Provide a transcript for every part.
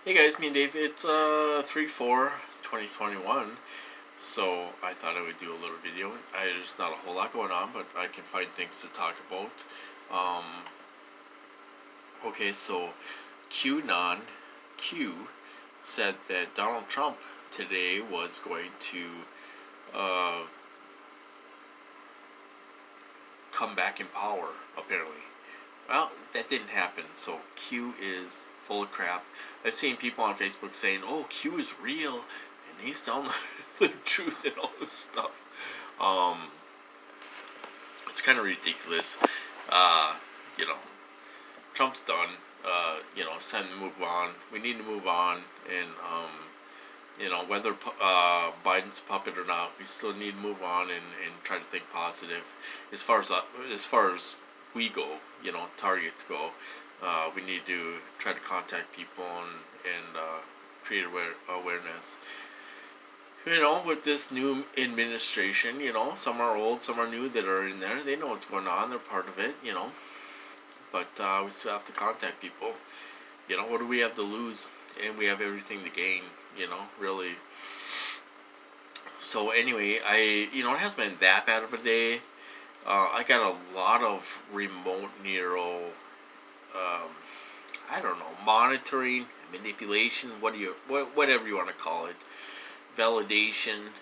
Hey guys, me and Dave. It's 3/4/2021. So I thought I would do a little video. There's not a whole lot going on, but I can find things to talk about. Um, okay, so QAnon Q said that Donald Trump today was going to uh, come back in power, apparently. Well, that didn't happen. So Q is full of crap. I've seen people on Facebook saying, "Oh, Q is real," and he's telling the truth and all this stuff. Um, it's kind of ridiculous. Uh, you know, Trump's done. It's time to move on. We need to move on, and whether Biden's a puppet or not, we still need to move on and try to think positive. As far as we go, targets go, we need to try to contact people and create awareness. With this new administration, some are old, some are new that are in there. They know what's going on. They're part of it. But we still have to contact people. What do we have to lose? And we have everything to gain. Really. So anyway, it hasn't been that bad of a day. I got a lot of remote neural, um, I don't know, monitoring, manipulation, whatever you want to call it, validation,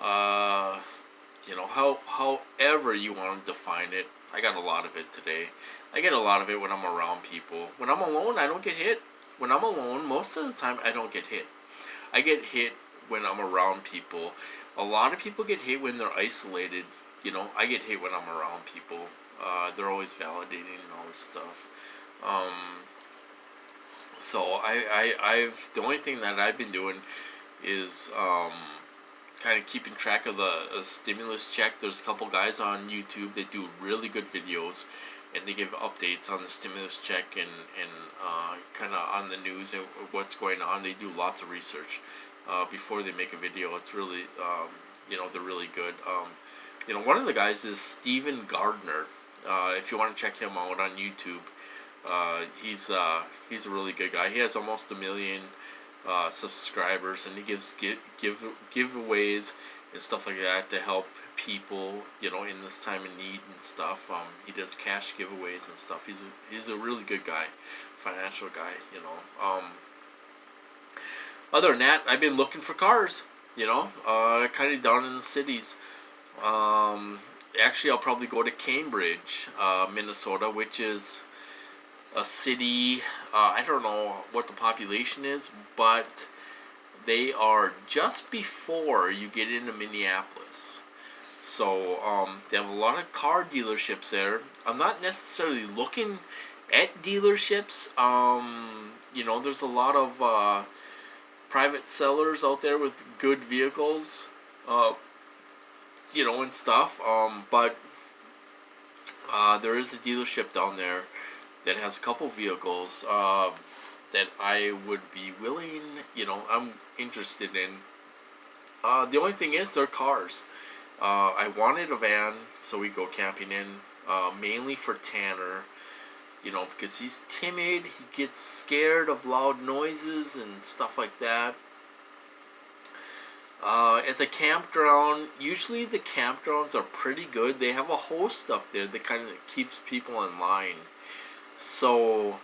uh, however you want to define it. I got a lot of it today. I get a lot of it when I'm around people. When I'm alone, I don't get hit. When I'm alone, most of the time, I don't get hit. I get hit when I'm around people. A lot of people get hit when they're isolated. I get hit when I'm around people. They're always validating and all this stuff. So I've the only thing that I've been doing is kind of keeping track of the stimulus check. There's a couple guys on YouTube that do really good videos, and they give updates on the stimulus check and kind of on the news and what's going on. They do lots of research before they make a video. It's really they're really good. One of the guys is Stephen Gardner. If you want to check him out on YouTube, he's a really good guy. He has almost 1 million subscribers, and he gives giveaways and stuff like that to help people, in this time of need and stuff. He does cash giveaways and stuff. He's a really good guy, financial guy. Other than that, I've been looking for cars. Kind of down in the cities. Actually, I'll probably go to Cambridge, Minnesota, which is a city. I don't know what the population is, but they are just before you get into Minneapolis. So they have a lot of car dealerships there. I'm not necessarily looking at dealerships. There's a lot of private sellers out there with good vehicles. And stuff. But there is a dealership down there that has a couple vehicles that I would be willing, I'm interested in. The only thing is, they're cars. I wanted a van so we go camping in, mainly for Tanner, because he's timid, he gets scared of loud noises and stuff like that. At the campground, usually the campgrounds are pretty good. They have a host up there that kind of keeps people in line. So,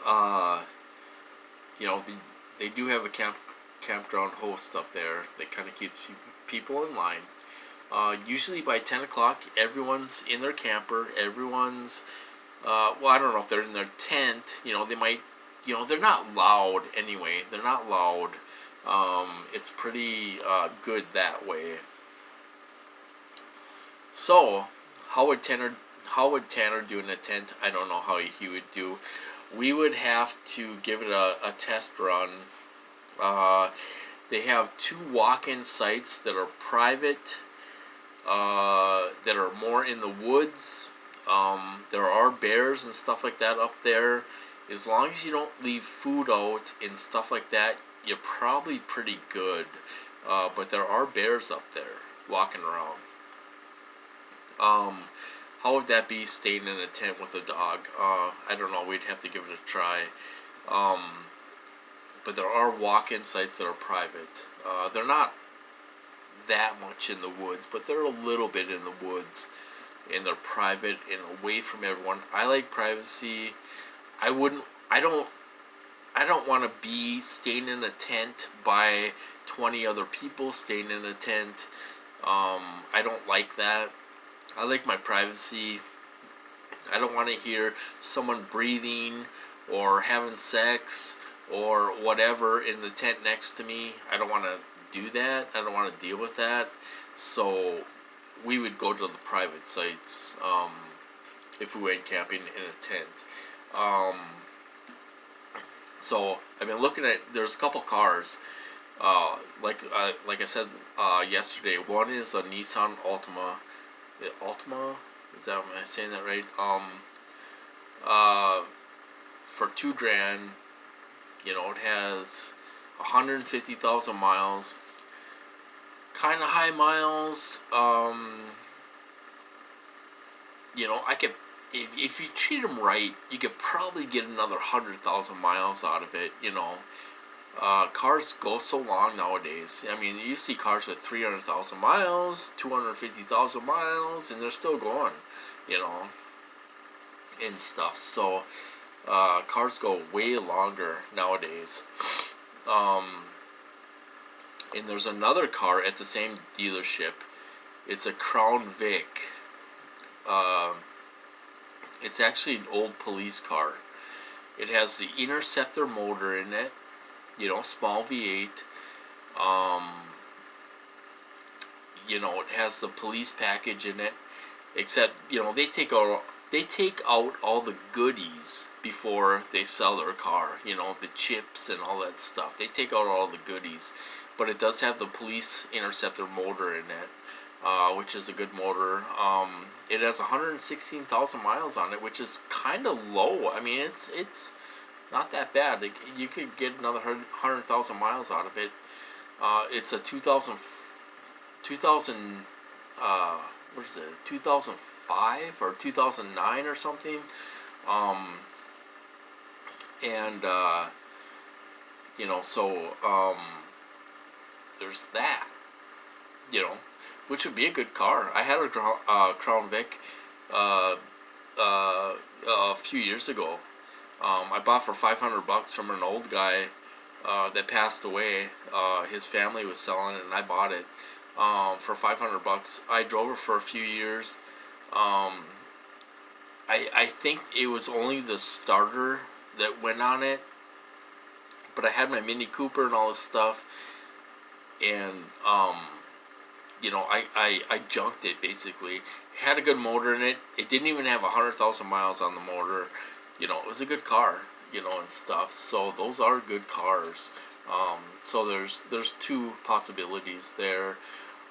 uh, they do have a campground host up there that kind of keeps people in line. Usually by 10 o'clock, everyone's in their camper. Everyone's, I don't know if they're in their tent. They might, they're not loud anyway. They're not loud. It's pretty good that way. So, how would Tanner do in a tent? I don't know how he would do. We would have to give it a test run. They have 2 walk-in sites that are private, that are more in the woods. There are bears and stuff like that up there. As long as you don't leave food out and stuff like that, you're probably pretty good. But there are bears up there walking around. How would that be, staying in a tent with a dog? I don't know. We'd have to give it a try. But there are walk-in sites that are private. They're not that much in the woods, but they're a little bit in the woods, and they're private and away from everyone. I like privacy. I wouldn't. I don't want to be staying in a tent by 20 other people staying in a tent. I don't like that. I like my privacy. I don't want to hear someone breathing or having sex or whatever in the tent next to me. I don't want to do that. I don't want to deal with that. So we would go to the private sites if we went camping in a tent. So I've been looking at. There's a couple cars. Like I said yesterday. One is a Nissan Altima. Altima? Is that, am I saying that right? For $2,000, it has 150,000 miles. Kind of high miles. I could, if you treat them right, you could probably get another 100,000 miles out of it. Cars go so long nowadays. I mean, you see cars with 300,000 miles, 250,000 miles, and they're still going, and stuff. So, cars go way longer nowadays. And there's another car at the same dealership. It's a Crown Vic. It's actually an old police car. It has the Interceptor motor in it. Small V8. It has the police package in it. Except, they take out all the goodies before they sell their car. The chips and all that stuff. They take out all the goodies. But it does have the police Interceptor motor in it, which is a good motor. It has 116,000 miles on it, which is kind of low. I mean, it's not that bad. You could get another 100,000 miles out of it. It's a 2005 or 2009 or something. There's that. Which would be a good car. I had a Crown Vic a few years ago. I bought for $500 from an old guy that passed away. His family was selling it, and I bought it for $500. I drove it for a few years. I think it was only the starter that went on it, but I had my Mini Cooper and all this stuff, and I junked it basically. It had a good motor in it. It didn't even have 100,000 miles on the motor. It was a good car, and stuff. So those are good cars. So there's two possibilities there.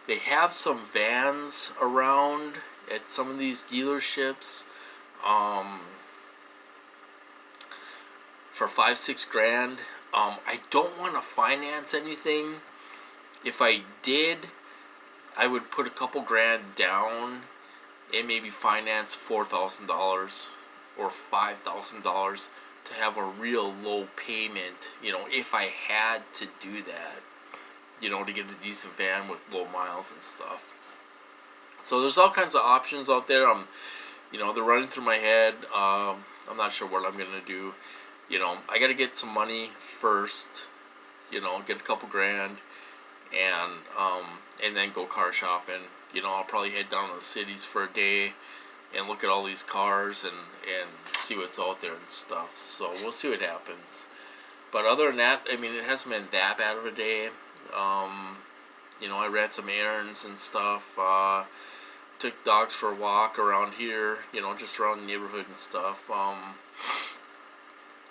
They have some vans around at some of these dealerships for $5-6 grand. I don't want to finance anything. If I did, I would put a couple grand down and maybe finance $4,000 or $5,000 to have a real low payment, if I had to do that, to get a decent van with low miles and stuff. So there's all kinds of options out there. They're running through my head. I'm not sure what I'm going to do. I got to get some money first, get a couple grand, and then go car shopping. I'll probably head down to the cities for a day and look at all these cars and see what's out there and stuff. So we'll see what happens. But other than that, I mean, it hasn't been that bad of a day. I ran some errands and stuff. Took dogs for a walk around here, just around the neighborhood and stuff.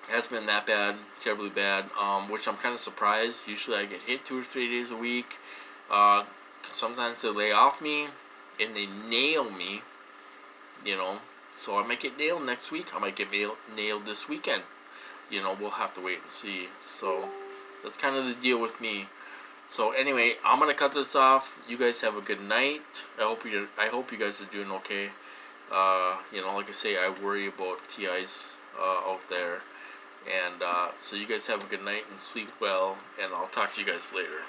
Hasn't been that bad, terribly bad, which I'm kind of surprised. Usually I get hit 2 or 3 days a week. Sometimes they lay off me and they nail me, so I might get nailed next week. I might get nailed this weekend. We'll have to wait and see. So that's kind of the deal with me. So anyway, I'm gonna cut this off. You guys have a good night. I hope you guys are doing okay. Like I say, I worry about TIs out there, And so you guys have a good night and sleep well, and I'll talk to you guys later.